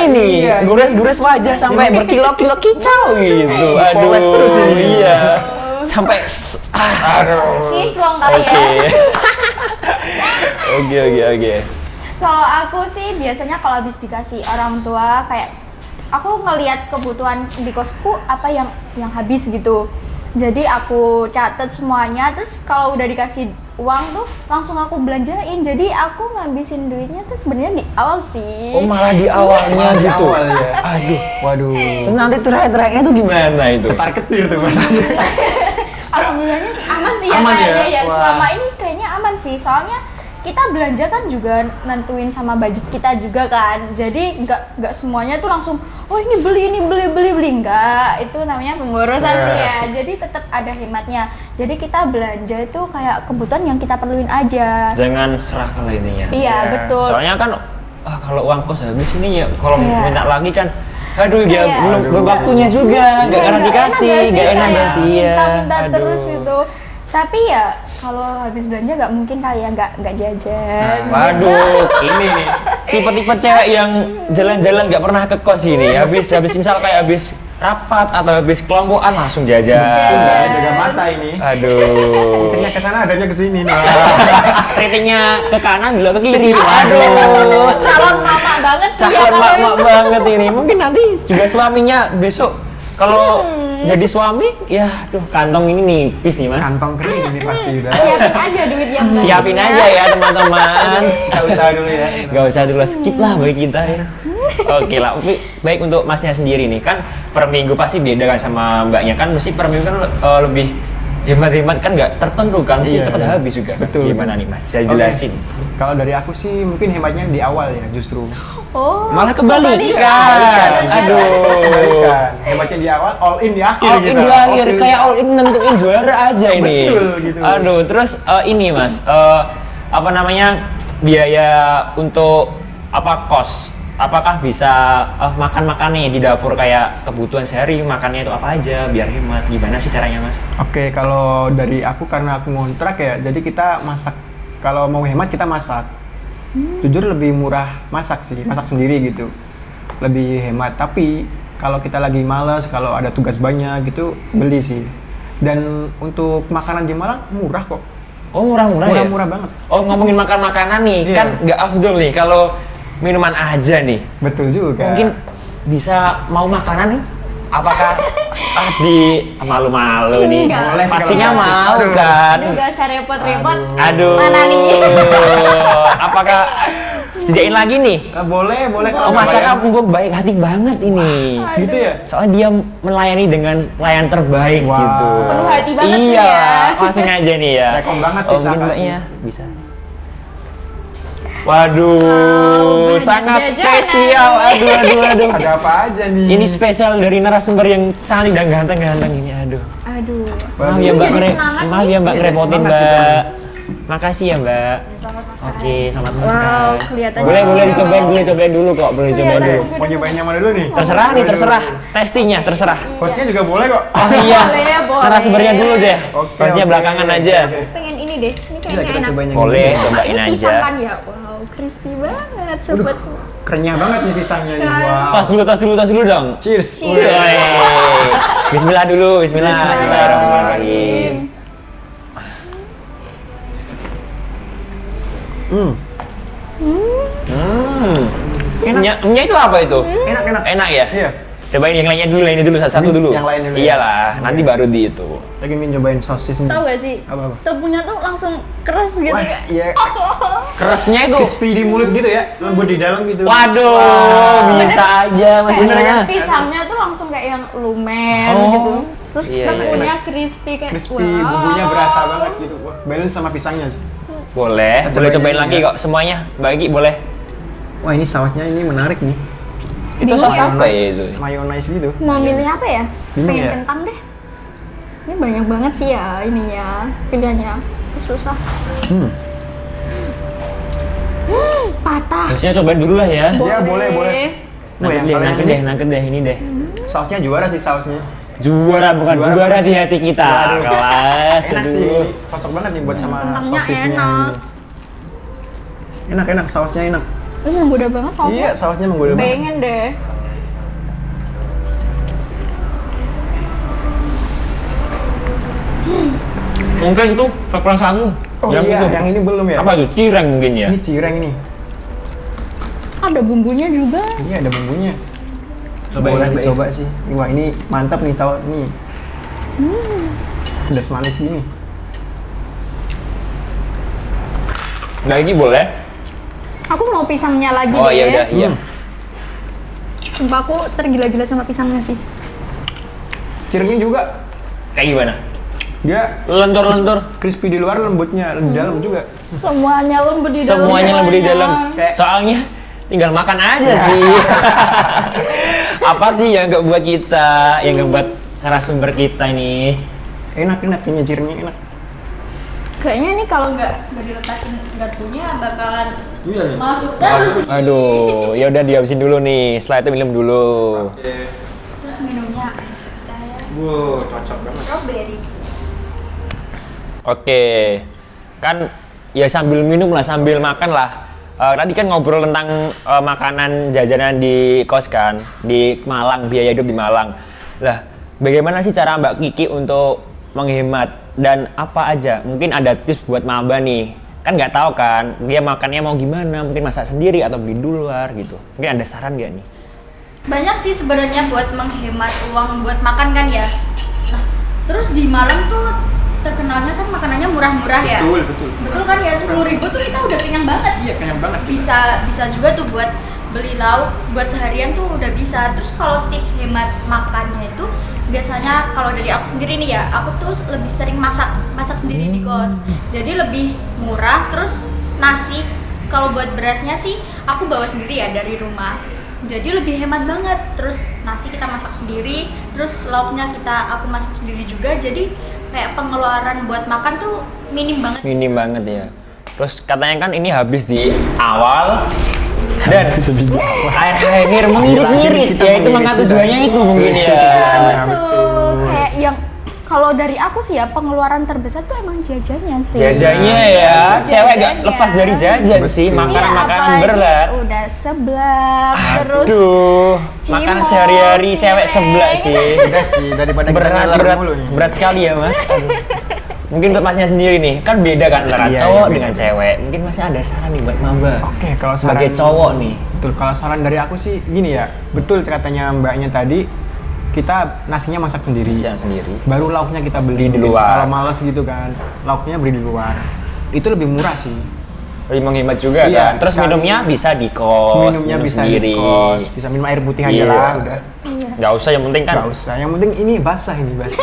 ini Iya, gures-gures wajah sampai berkilo-kilo kicau gitu. Poles terus ini. Iya. Sampai aduh. Kinclong kali Oke. ya. Oke. Kalau aku sih biasanya kalau habis dikasih orang tua kayak aku ngelihat kebutuhan di kosku apa yang habis gitu. Jadi aku catat semuanya, terus kalau udah dikasih uang tuh langsung aku belanjain. Jadi aku ngabisin duitnya tuh sebenarnya di awal sih. Oh malah di awalnya Di gitu. awal ya. Aduh. Waduh. Terus nanti terakhir-terakhirnya tuh gimana itu? Ketar ketir tuh maksudnya. Alhamdulillahnya sih aman sih ya Aman ya? kayaknya ya. Wah. Selama ini kayaknya aman sih, soalnya kita belanja kan juga nentuin sama budget kita juga kan. Jadi nggak semuanya tuh langsung oh ini beli enggak. Itu namanya pemborosan sih ya. Jadi tetap ada hematnya. Jadi kita belanja itu kayak kebutuhan yang kita perluin aja. Jangan serah ke lainnya. Iya, Iya. betul. Soalnya kan kalau uang kos habis ini ya kalau Iya. minta lagi kan aduh dia Iya. belum waktunya juga, nggak Iya, karena dikasih, nggak enak kayak sih ya. minta terus Aduh. itu. Tapi ya kalau habis belanja nggak mungkin kali ya nggak jajan. Waduh, ini nih tipe-tipe cewek yang jalan-jalan nggak pernah ke kos ini. Habis misal kayak habis rapat atau habis kelompokan langsung jajan. Jajan. Jaga mata ini. Aduh. Ratingnya ke sana, adanya ke sini. Nah. Ratingnya ke kanan, belok ke kiri. Aduh, calon mama banget sih ya Calon kalau mak-mak ini. banget ini. Mungkin nanti juga suaminya besok kalau jadi suami, ya aduh kantong ini nipis nih mas. Kantong kering ini pasti udah. Siapin aja duit yang banyak. Siapin aja ya teman-teman. Gak usah dulu ya. Gak usah dulu, skip lah bagi kita ya. Oke lah, baik untuk masnya sendiri nih kan per minggu pasti beda kan sama mbaknya kan mesti per minggu kan lebih hemat-hemat kan nggak tertentu kan mesti Iya, cepat iya. habis juga. Betul, Gimana betul. nih mas? Bisa Oke. jelasin? Kalau dari aku sih mungkin hematnya di awal ya justru. Oh, Malah kebalikan. Kebalikan. Aduh. Kebalikan. Hematnya di awal, all in di akhir All gitu. in di akhir, kayak all in nentuin juara aja ini. Betul, gitu. Aduh, terus ini mas, apa namanya biaya untuk apa kos? Apakah bisa makan-makannya di dapur kayak kebutuhan sehari makannya itu apa aja biar hemat? Gimana sih caranya mas? Oke, kalau dari aku karena aku ngontrak ya, jadi kita masak. Kalau mau hemat kita masak. Jujur lebih murah masak sih, masak sendiri gitu. Lebih hemat. Tapi kalau kita lagi malas, kalau ada tugas banyak gitu, beli sih. Dan untuk makanan di Malang murah kok. Oh murah-murah ya? Murah banget. Oh ngomongin makan makanan nih, Iya. kan nggak afdol nih kalau minuman aja nih. Betul juga. Mungkin bisa mau makanan nih? Apakah di malu-malu nih? Enggak. Boleh sih kalau Pastinya gratis. mau Aduh. kan? aduh gak usah repot-repot. Aduh. Mana nih? Apakah sediain lagi nih? Boleh, boleh. Oh kalau masakan bayar. gue baik hati banget ini. Aduh. Gitu ya? Soalnya dia melayani dengan pelayan terbaik Wah. gitu. Penuh hati banget sih iya, ya. langsung aja nih ya. Rekom banget sih, mungkin Saka mbaknya sih. bisa. Waduh, banyak sangat jajanan. spesial. Aduh. Ada apa aja nih? Ini spesial dari narasumber yang sangat dan ganteng-ganteng ini. Aduh. Aduh. Maaf ya Mbak, Jadi semangat maaf nih. ya Mbak Iya, ngerepotin semangat Mbak. Makasih ya Mbak. Oke, selamat makan. Wow, kelihatan Boleh juga. dicobain dulu kok, boleh dicobain Kelihatan. dulu. Mau nyobain yang mana dulu nih? Terserah nih, Waduh. terserah. Testingnya terserah. Hostnya juga boleh kok. Oh iya, Boleh. narasumbernya dulu deh. Oke, Hostnya oke. belakangan aja. Oke. Pengen ini deh. Ini Gila, kayaknya kita enak. cobain yang Boleh, ini. cobain Ini pisang aja. kan ya? Wow, crispy banget Aduh, sobat. kerenyah banget nih pisangnya nih. Kan. Wow. Tos dulu dong. Cheers. Cheers. Woi. Bismillah dulu, bismillah. Bismillahirrahmanirrahim. Mie itu apa itu? Enak. Enak ya? Iya. Cobain yang lainnya dulu, satu Ini dulu. yang lain dulu ya? Iyalah, nanti Oke. baru di itu. Lagi ingin nyobain sosis nih. Tahu gak sih? Apa-apa? Tepungnya tuh langsung keras gitu Wah, kayak. iya. Kerasnya itu. Crispy di mulut gitu ya, lembut di dalam gitu. Waduh, bisa aja Bener maksudnya. kan? Pisangnya tuh langsung kayak yang lumer Oh, gitu. Terus iya, tepungnya crispy kayak Crispy, wow. bumbunya berasa banget gitu. Wah, balance sama pisangnya sih. Boleh, Kita boleh cobain cobain ini lagi ya. kok semuanya. Bagi boleh. Wah, ini sausnya ini menarik nih. Itu sos apa ya itu? Mayonnaise gitu. Mau milih apa ya? Bingung Pengen ya? kentang deh. Ini banyak banget sih ya ininya, pilihannya. Susah. Patah. Harusnya cobain dulu lah ya. Ya, boleh. Wah, yang paling ini Nangkep deh, ini deh. sausnya juara sih sausnya. Juara bukan Juara juara bukan di sih. hati kita. Waduh. Kelas. Enak sih, aduh. ini cocok banget nih buat sama Kentangnya sosisnya enak. ini. Enak, sausnya enak. Ini menggoda banget soalnya. Iya, sausnya menggoda banget. Pengen deh. Mungkin itu sekeransanmu. Oh iya, yang ini belum ya? Apa itu? Cireng mungkin ya? Ini cireng nih. Ada bumbunya juga. Iya, ada bumbunya. Cobain, Boleh cobain. dicoba sih. Wah, ini mantap nih cowok nih. pedas manis gini. Lagi boleh? Aku mau pisangnya lagi Oh deh. iya udah, iya. Sumpah aku tergila-gila sama pisangnya sih. Cirinya juga Kayak gimana? dia Lentur-lentur. crispy di luar, lembutnya di dalam juga. Semuanya lembut di dalam. Semuanya lembut di dalam. Kayak- Soalnya tinggal makan aja sih. Apa sih yang nggak buat kita, yang nggak buat narasumber kita ini? Enak kayaknya cirinya enak. Kayaknya nih kalau nggak diletakin garpunya bakalan Iya nih. masuk terus. Aduh, ya udah dihabisin dulu nih. Setelah itu minum dulu. Terus minumnya es kayak Wow, cocok banget. strawberry. Oke, kan ya sambil minum lah, sambil makan lah. Tadi kan ngobrol tentang makanan jajanan di kos kan, di Malang, biaya hidup di Malang. Lah, bagaimana sih cara Mbak Kiki untuk menghemat dan apa aja? Mungkin ada tips buat maba nih. Kan nggak tahu kan, dia makannya mau gimana? Mungkin masak sendiri atau beli di luar gitu. Mungkin ada saran nggak nih? Banyak sih sebenarnya buat menghemat uang buat makan kan ya. Nah, terus di Malang tuh terkenalnya kan makanannya murah-murah ya. Betul. Betul kan ya, 10.000 tuh kita udah kenyang banget. Iya, kenyang banget. Bisa juga tuh buat beli lauk buat seharian tuh udah bisa. Terus kalau tips hemat makannya itu biasanya kalau dari aku sendiri nih ya, aku tuh lebih sering masak sendiri di kos. Jadi lebih murah. Terus nasi kalau buat berasnya sih aku bawa sendiri ya dari rumah. Jadi lebih hemat banget. Terus nasi kita masak sendiri, terus lauknya aku masak sendiri juga. Jadi kayak pengeluaran buat makan tuh minim banget. Minim banget ya. Terus katanya kan ini habis di awal dan akhir mengirit-ngirit ya, itu maka tujuannya itu mungkin ya. Iya, betul. Kayak yang kalau dari aku sih ya pengeluaran terbesar tuh emang jajannya sih. Jajannya ya, cewek gak Jajannya. lepas dari jajan sih, Betul. makanan-makanan apalagi berat. Udah seblak, terus Aduh, makanan cimol, sehari-hari cewek cireng. sebelah sih. Udah sih daripada kita berat ngelar berat mulu nih. berat sekali ya mas. Aduh. Mungkin buat masnya sendiri nih, kan beda kan antara Iya, cowok iya, dengan beda. cewek. Mungkin masnya ada saran nih buat maba. Oke, kalau Sebagai saran- cowok nih. Betul, kalau saran dari aku sih gini ya. Betul katanya mbaknya tadi, kita nasinya masak sendiri. Bisa sendiri. Baru lauknya kita beli Di mungkin. luar. Kalau males gitu kan, lauknya beli di luar. Itu lebih murah sih. Lebih menghemat juga Iya, kan. Terus sekali. minumnya bisa di kos. Minumnya minum bisa sendiri. di kos, bisa minum air putih aja Iya. lah udah. Nggak usah, yang penting kan Nggak usah, yang penting ini basah ini basah.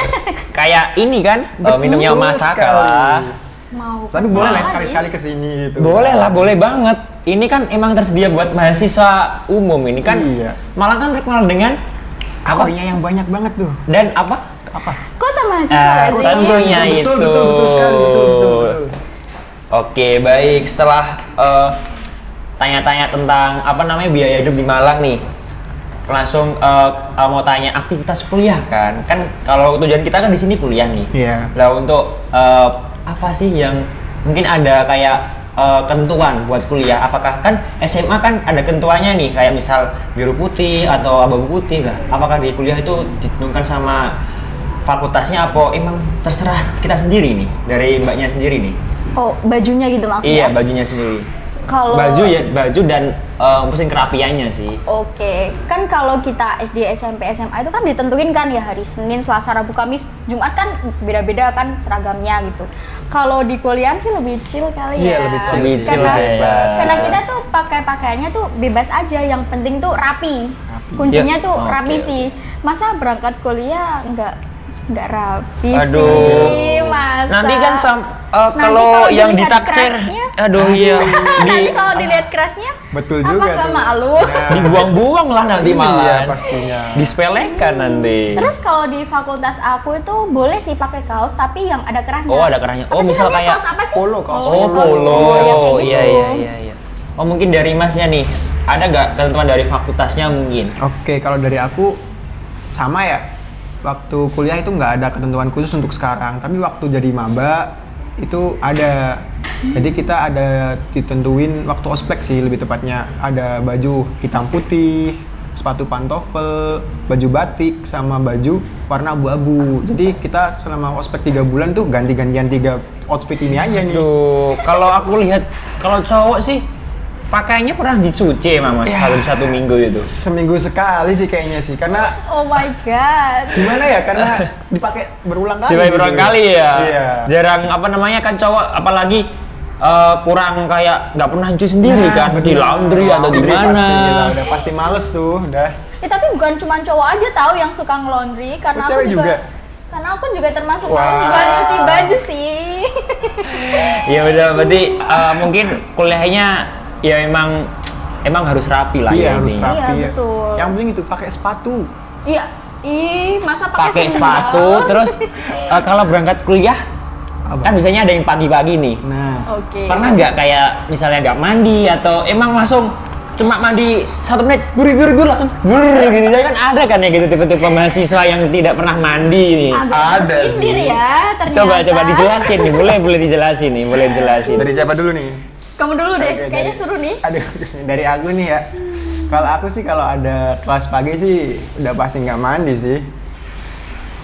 kayak ini kan minumnya Betul masak sekali. lah. mau Tapi boleh lah kemana sekali-sekali nih? kesini gitu. Boleh lah, boleh banget. Ini kan emang tersedia buat mahasiswa umum ini kan. Iya. Malah kan terkenal dengan apa? Kalorinya yang banyak banget tuh. Dan apa? Apa? Kota mahasiswa nggak sih? Tentunya itu. Betul sekali, betul. Oke, baik. Setelah tanya-tanya tentang apa namanya biaya hidup di Malang nih, langsung mau tanya aktivitas kuliah kan. Kan kalau tujuan kita kan di sini kuliah nih. Iya. Lah untuk apa sih yang mungkin ada kayak ketentuan buat kuliah? Apakah kan SMA kan ada ketentuannya nih, kayak misal biru putih atau abu-abu putih lah. Apakah di kuliah itu ditentukan sama fakultasnya apa emang terserah kita sendiri nih dari mbaknya sendiri nih? Oh, bajunya gitu maksudnya? Iya, bajunya sendiri. Kalau Baju dan mesin kerapiannya sih. Oke, kan kalau kita SD, SMP, SMA itu kan ditentuin kan ya hari Senin, Selasa, Rabu, Kamis, Jumat kan beda-beda kan seragamnya gitu. Kalau di kuliahan sih lebih chill kali Iya, ya. lebih chill, Lebih chill, karena, bebas. karena kita tuh pakai pakaiannya tuh bebas aja, yang penting tuh rapi. Kuncinya Ya, tuh oke, rapi oke. sih. Masa berangkat kuliah nggak rapi Aduh. sih, masa. Nanti kan Nanti kalau yang dilihat ditaksir, kerasnya, aduh iya, nanti kalau dilihat kerasnya, Betul apa juga nggak tuh. malu? Nah, dibuang-buang lah nanti Iya, malah. pastinya. Disepelekan nanti. Terus kalau di fakultas aku itu boleh sih pakai kaos tapi yang ada kerahnya. Oh, ada kerahnya. Oh, Apa sih misal namanya, kayak kaos apa sih? polo, kaos Oh, polo. polo. yang kayak gitu. Iya. Oh, mungkin dari masnya nih, ada nggak ketentuan dari fakultasnya mungkin? Oke, kalau dari aku sama ya. Waktu kuliah itu nggak ada ketentuan khusus untuk sekarang, tapi waktu jadi maba itu ada. Jadi kita ada ditentuin waktu ospek sih lebih tepatnya, ada baju hitam putih, sepatu pantofel, baju batik sama baju warna abu-abu. Jadi kita selama ospek 3 bulan tuh ganti-gantian 3 outfit ini aja nih. Duh, kalau aku lihat kalau cowok sih pakainya pernah dicuci emang Mas Ya. satu minggu itu? Seminggu sekali sih kayaknya sih, karena Oh my god. gimana ya, karena dipakai berulang kali. Coba gitu. berulang kali ya. Iya. Jarang apa namanya kan cowok apalagi kurang kayak nggak pernah cuci sendiri Nah, kan di bener. laundry atau di Laundry mana. pasti, gitu. Udah pasti males tuh, udah. Tapi bukan cuma cowok aja tahu yang suka nge-laundry karena Oh, aku cewek juga? Karena aku juga termasuk Wah. males juga nyuci baju sih. Ya udah berarti mungkin kuliahnya ya emang harus rapi lah Iya, ya harus ini. rapi Iya, ya. betul. Yang penting itu pakai sepatu. Iya. Ih, masa Pakai pakai sepatu sendal? terus kalau berangkat kuliah Apa? kan biasanya ada yang pagi-pagi nih. Nah, Oke. Pernah nggak kayak misalnya nggak mandi atau emang langsung cuma mandi 1 menit bur langsung gitu ya kan ada kan ya gitu tipe-tipe mahasiswa yang tidak pernah mandi nih. Agak Ada tersindir sih. ya ternyata. Coba dijelasin nih, boleh dijelasin nih, boleh dijelasin. dari siapa dulu nih? Kamu dulu deh, Oke, kayaknya dari- seru nih. Aduh, dari aku nih ya. Kalau aku sih kalau ada kelas pagi sih udah pasti nggak mandi sih.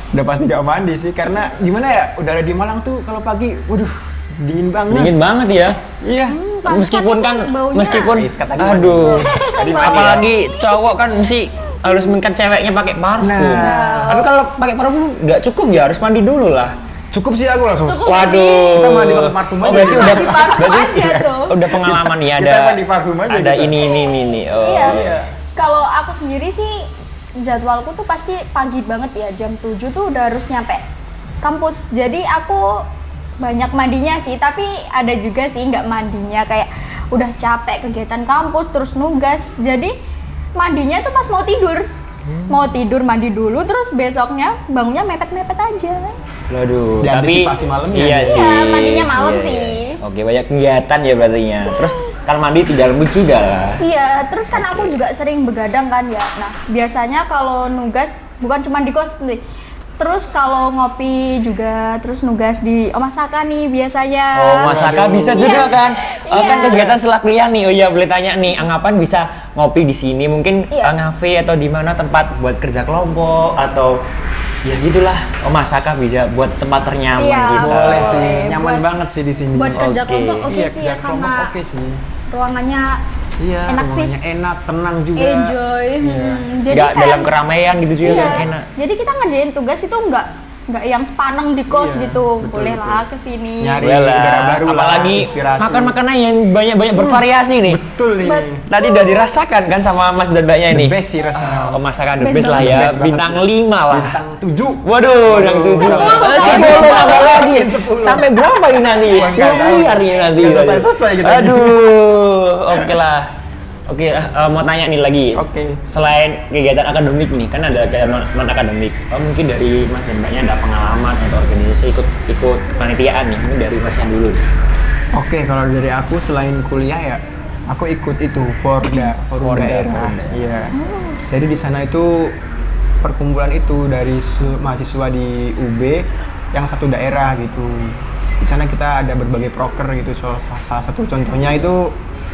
Udah pasti nggak mandi sih, karena gimana ya, udara di Malang tuh kalau pagi, waduh, dingin banget. Dingin banget ya. Iya. Pantesan Meskipun itu kan baunya. meskipun Kata dia aduh. Tadi Apalagi cowok kan mesti harus mengikat ceweknya pakai parfum. Nah. Tapi kalau pakai parfum nggak cukup ya harus mandi dulu lah. Cukup sih aku langsung. Cukup Waduh. sih. Kita mandi pakai parfum Oh aja. berarti udah Mandi parfum aja tuh. udah pengalaman nih Kita ada mandi parfum aja ada kita. ini. Oh. Iya. Kalau aku sendiri sih jadwalku tuh pasti pagi banget ya, jam 7 tuh udah harus nyampe kampus. Jadi aku banyak mandinya sih, tapi ada juga sih nggak mandinya, kayak udah capek kegiatan kampus terus nugas. Jadi mandinya tuh pas mau tidur. Mau tidur mandi dulu terus besoknya bangunnya mepet-mepet aja. Waduh, Diantisipasi malamnya. iya Iya, sih. mandinya malam Iya, sih. iya. Oke, banyak kegiatan ya berarti-nya. Terus kalau mandi tinggal lembut juga lah. Iya, terus kan aku juga sering begadang kan ya. Nah, biasanya kalau nugas bukan cuma di kos nih. Terus kalau ngopi juga, terus nugas di Omasaka nih biasanya. Oh, Masaka bisa juga Iya. kan? Kan Iya. kegiatan setelah kuliah nih. Oh iya, boleh tanya nih, anggapan bisa ngopi di sini, mungkin Iya. ngafe atau di mana tempat buat kerja kelompok atau ya gitulah. Oh, Masaka bisa buat tempat ternyaman Iya, gitu. Boleh sih, Boleh. nyaman Buat- banget sih di sini. Buat kerja Oke. kelompok oke Iya, sih kerja ya, kelompok karena oke sih. ruangannya Iya, enak sih. ruangannya enak, tenang juga. enjoy. Iya. Jadi Nggak kayak- dalam keramaian gitu juga iya. kan enak. Jadi kita ngerjain tugas itu nggak yang sepaneng di kos Iya, gitu. betul, Boleh betul. lah kesini. Nyari Boleh lah. udara baru lah, Apalagi inspirasi. makan makanan yang banyak bervariasi nih. Betul nih. Tadi udah dirasakan kan sama Mas dan Mbaknya ini. The best sih rasanya. Oh, masakan the Best best lah banget. ya. Best banget Bintang sih. 5 lah. Bintang 7. Waduh, yang 7. 10. 10 nambah lagi. 10. Sampai berapa ini nanti? Wah, nggak 10 tahu. miliar ini nanti. Nggak selesai-selesai kita. Aduh, oke lah. Oke, mau tanya nih lagi. Oke. Selain kegiatan akademik nih, kan ada kegiatan non akademik. Mungkin dari Mas dan Mbaknya ada pengalaman atau organisasi ikut kepanitiaan nih. Mungkin dari Masnya dulu deh. Oke, kalau dari aku selain kuliah ya, aku ikut itu forum Forda, daerah. Forda. Iya. Jadi di sana itu perkumpulan itu dari mahasiswa di UB yang satu daerah gitu. Di sana kita ada berbagai proker gitu. Salah satu contohnya itu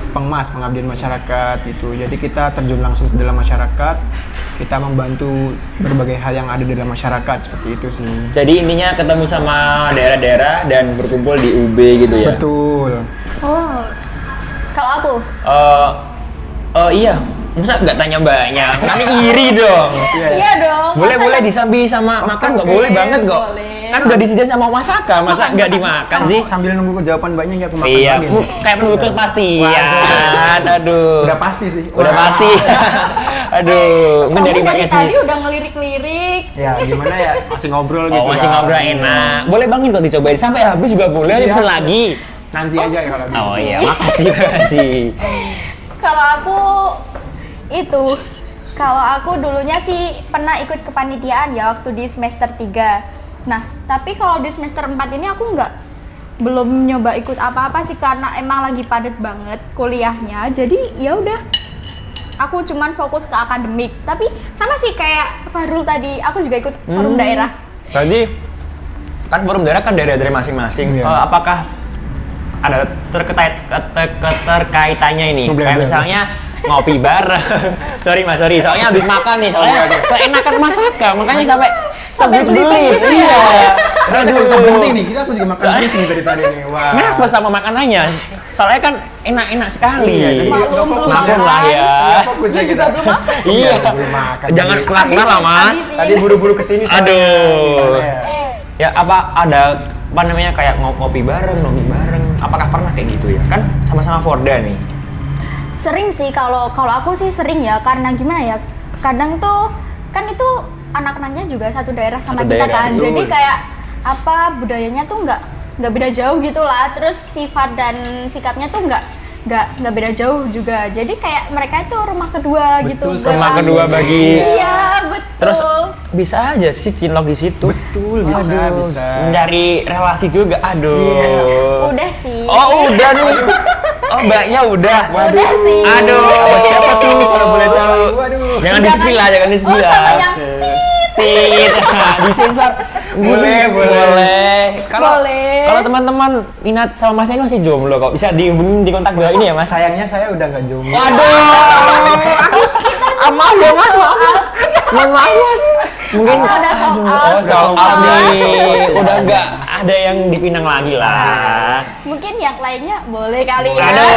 Pengmas, pengabdian masyarakat gitu. Jadi kita terjun langsung ke dalam masyarakat, kita membantu berbagai hal yang ada di dalam masyarakat seperti itu sih. Jadi intinya ketemu sama daerah-daerah dan berkumpul di UB gitu ya. Betul. Oh. Kalau aku Iya, masa nggak tanya Mbaknya? Nanti iri dong. iya dong. Boleh masa boleh nggak- disambi sama makan nggak Oke, boleh banget kok. boleh. Kan udah disediain sama Masaka, masa nggak dimakan sih? Sambil nunggu jawaban banyak nggak aku makan Iya, lagi nih. kayak menunggu kepastian. Aduh. Udah pasti sih. Udah Wah. pasti. Aduh, Kamu menjadi dari Mbaknya sih. tadi udah ngelirik-lirik. Ya gimana ya, masih ngobrol gitu. Oh, masih kan. ngobrol enak. Boleh banget kok dicobain sampai habis juga boleh, Siap. bisa lagi. Nanti aja ya kalau bisa. Oh iya, makasih. Kalau aku itu, kalau aku dulunya sih pernah ikut kepanitiaan ya waktu di semester 3. Nah, tapi kalau di semester 4 ini aku belum nyoba ikut apa-apa sih karena emang lagi padat banget kuliahnya. Jadi ya udah, aku cuman fokus ke akademik. Tapi sama sih kayak Fahrul tadi, aku juga ikut forum daerah. Tadi kan forum daerah kan dari masing-masing. Iya. Apakah ada keterkaitannya ini? Boleh, Kayak boleh. misalnya ngopi bareng. sorry mas, sorry. Soalnya habis makan nih, soalnya keenakan Masaka, makanya sampai Sampai beli gitu ya? Iya. Aduh, bisa berhenti nih. Kita aku juga makan terus nih dari tadi nih. Wah. Kenapa sama makanannya? Soalnya kan enak-enak sekali. Iya, jadi nggak Maklum, fokus. belum Maklum lah ya. Nggak fokus ya Dia juga kita. belum makan. Iya. belum makan. Jangan Jadi- kelar-kelar lah, Mas. Tadi buru-buru kesini. soalnya. Aduh. Gimana ya? Ya apa ada apa namanya kayak ngopi bareng, nongki bareng. Apakah pernah kayak gitu ya? Kan sama-sama Forda nih. Sering sih kalau aku sih sering ya, karena gimana ya, kadang tuh kan itu anak-anaknya juga satu daerah sama Satu kita daerah, kan, betul. jadi kayak apa budayanya tuh nggak beda jauh gitu lah, terus sifat dan sikapnya tuh nggak beda jauh juga, jadi kayak mereka itu rumah kedua gitu. Betul, buat rumah aku. kedua bagi- Iya betul. Terus bisa aja sih cinlok di situ. Betul, bisa, Aduh, bisa. mencari relasi juga. Aduh. Udah sih. Oh, udah nih. Oh, mbaknya udah. Udah sih. Aduh, sama siapa tuh kalau boleh tahu? Waduh. Jangan di-spill lah, jangan di-spill Oh, lah. sama yang Tit. Disensor. Boleh, Boleh. Kalau Boleh. kalau teman-teman minat sama Mas Eno sih jomblo kok. Bisa dihubungin di kontak bawah ini ya, Mas. Sayangnya saya udah nggak jomblo. Waduh. Maaf ya, Mas. Maaf, Mas. Mohon maaf, Mas. Mungkin Udah sold out. Oh, sold out Sold nih. out. Udah nggak ada yang dipinang lagi lah. Mungkin yang lainnya boleh kali ya. Aduh.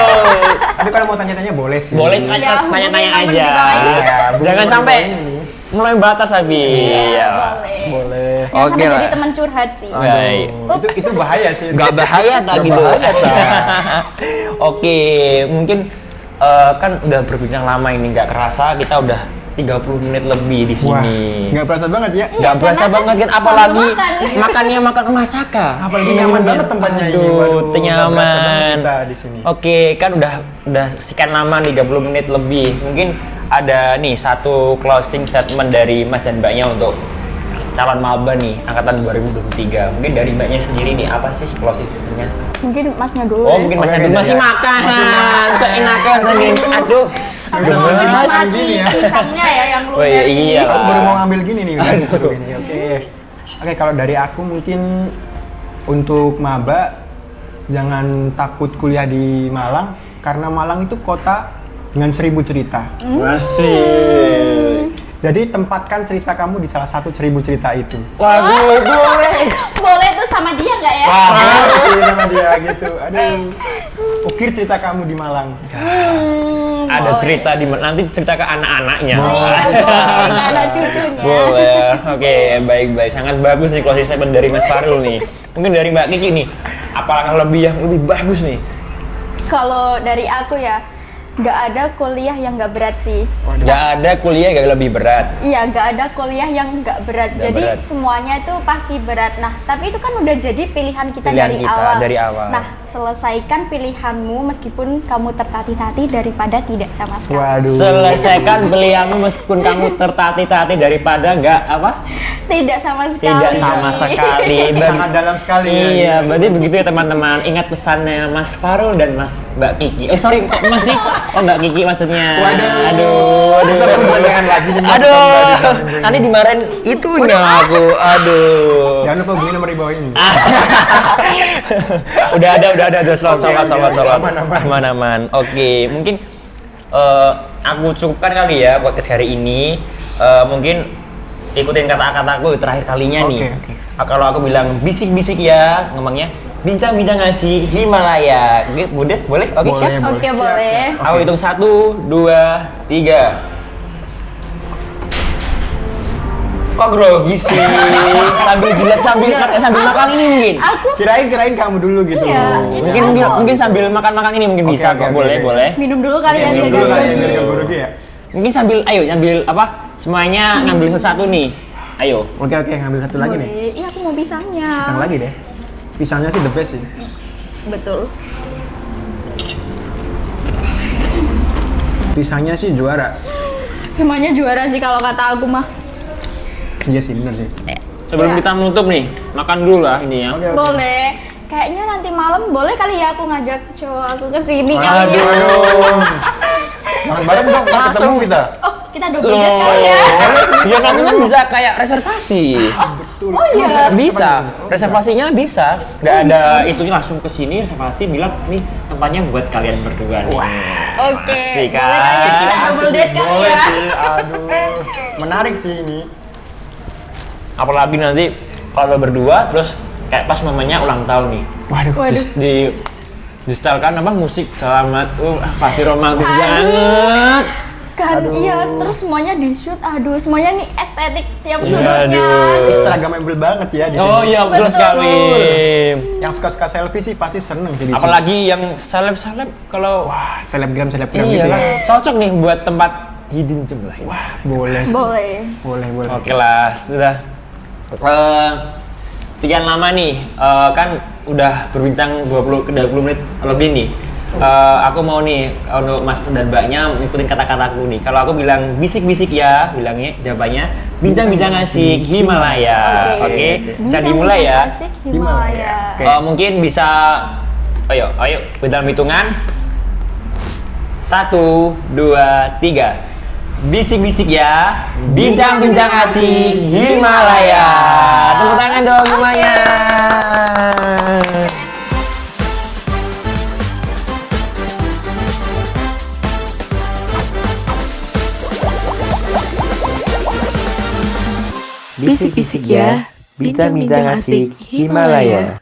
Tapi kalau mau tanya-tanya boleh sih. Boleh Ya, tanya-tanya hubungin aja. nomor di bawah ini. Iya, Jangan hubungin sampai nomor ini. mulai batas Abi. Iya, Pak. boleh. Boleh. Jangan Oke sampai lah. jadi teman curhat sih. Baik. Itu bahaya sih. Nggak bahaya tak Nggak gitu. bahaya, tak. Oke, mungkin kan udah berbincang lama ini, nggak kerasa kita udah 30 menit lebih di Wah, sini. nggak berasa banget ya. Nggak Iya, berasa karena banget kan, sambil apalagi makan. makannya makan masakan. Apalagi nyaman banget tempatnya ini. Aduh, Waduh, nggak berasa banget nyaman. kita di sini. Oke, kan udah sekian lama 30 menit lebih. Mungkin ada nih satu closing statement dari Mas dan Mbaknya untuk calon maba nih angkatan 2023. Mungkin dari Mbaknya sendiri nih apa sih closing statementnya? Mungkin masnya dulu. Oh, ya. mungkin Mas Oke, Adu masih ya. makan. Masih makan. Keenakan tadi. Aduh. Harus Udah mau makan menikmati gini ya. pisangnya ya yang Oh, lumer ini. iya. Aku baru mau ngambil gini nih udah Aduh. disuruh gini. Oke. Oke, kalau dari aku mungkin untuk maba jangan takut kuliah di Malang karena Malang itu kota dengan 1000 cerita. Masih. Jadi tempatkan cerita kamu di salah satu 1000 cerita itu. Waduh, boleh. Boleh tuh sama dia nggak ya? Iya sama dia gitu. Aduh. Ukir cerita kamu di Malang. Ada boleh. cerita di nanti cerita ke anak-anaknya. Boleh, boleh. Ada cucunya. Boleh. Oke, baik-baik. Sangat bagus nih closing statement dari Mas Farul nih. Mungkin dari Mbak Kiki nih. Apakah lebih yang lebih bagus nih? Kalau dari aku ya, nggak ada kuliah yang nggak berat sih. Nggak ada kuliah yang lebih berat. Iya, nggak ada kuliah yang nggak berat. Nggak Jadi berat. semuanya itu pasti berat. Nah, tapi itu kan udah jadi pilihan kita, Pilihan dari, kita awal. dari awal. Nah, selesaikan pilihanmu meskipun kamu tertatih-tatih daripada tidak sama sekali. Waduh. Selesaikan pilihanmu meskipun kamu tertatih-tatih daripada nggak apa? Tidak sama sekali. Tidak sama sekali. Sangat dalam sekali ya. Iya, berarti begitu ya teman-teman. Ingat pesannya Mas Farul dan Mas Mbak Kiki. Sorry, kok masih? Oh, Mbak Kiki maksudnya. Waduh. Aduh. Masa pembolehan lagi nih, Mas. Aduh. Nanti dimarahin itunya aku. Aduh. Jangan lupa hubungi nomor di bawah ini. udah ada sholat Oke, aman. aman. Oke, mungkin aku cukupkan kali ya podcast hari ini. Mungkin ikutin kata-kataku terakhir kalinya nih. Oke. Kalau aku bilang bisik-bisik ya, ngomongnya bincang-bincang ngasih Himalaya. Budet, boleh? Oke, Boleh, siap. Oke, Siap, boleh. siap. Aku Oke. hitung 1, 2, 3. Kok grogi sih? Sambil jilat, sambil makan ini mungkin. Aku Kirain kamu dulu gitu. Iya, ini Mungkin sambil makan ini mungkin Oke, bisa oke, kok. oke, Boleh, oke. boleh. minum dulu kali ya, Minum biar dulu gak lah ya, grogi. biar gak grogi ya. Mungkin nyambil apa? Semuanya ngambil satu nih. Ayo. Oke, ngambil satu lagi nih. Boleh. Iya, aku mau pisangnya. Pisang lagi deh. Pisangnya sih the best sih. Betul. Pisangnya sih juara. Semuanya juara sih kalau kata aku mah. Iya sih, bener sih. Sebelum Ya. kita menutup nih, makan dulu lah ini ya. Oke. Boleh. Kayaknya nanti malam boleh kali ya aku ngajak cowok aku ke sini kali ya. Aduh. Makan bareng dong, ketemu kita. Oh, kita double date kali ya. Ya nanti kan bisa kayak reservasi. Betul. Oh iya. Bisa, reservasinya bisa. Nggak ada itunya langsung ke sini reservasi bilang nih tempatnya buat kalian berdua nih. Oke. Asik boleh kan? kali ya kita double date kali Boleh ya. sih. Aduh. Menarik sih ini. Apalagi nanti kalau berdua terus kayak pas mamanya ulang tahun nih. Waduh. Waduh. Di setelkan apa musik selamat, pasti romantis banget. Kan Aduh. iya, terus semuanya di shoot. Aduh, semuanya nih estetik setiap Iya, sudutnya. aduh. Instagramable banget ya di Oh sini. iya betul Betul. sekali. Yang suka-suka selfie sih pasti seneng sih di sini. Apalagi yang seleb-seleb kalau Wah, selebgram iya gitu lah, ya. cocok nih buat tempat hidden gem lah. Wah, boleh sih. Boleh. Boleh. Oke lah, sudah. Sekian lama nih, kan udah berbincang 20 menit lebih nih. Aku mau nih untuk Mas dan Mbaknya ngikutin kata-kataku nih. Kalau aku bilang bisik-bisik ya, bilangnya jawabannya bincang-bincang asik Himalaya. Oke, bisa dimulai ya. Asik Himalaya. Oke. Mungkin bisa, ayo dalam hitungan 1, 2, 3. Bisik-bisik ya, bincang-bincang asik Himalaya. Tepuk tangan dong semuanya. Bisik-bisik ya, bincang-bincang asik Himalaya.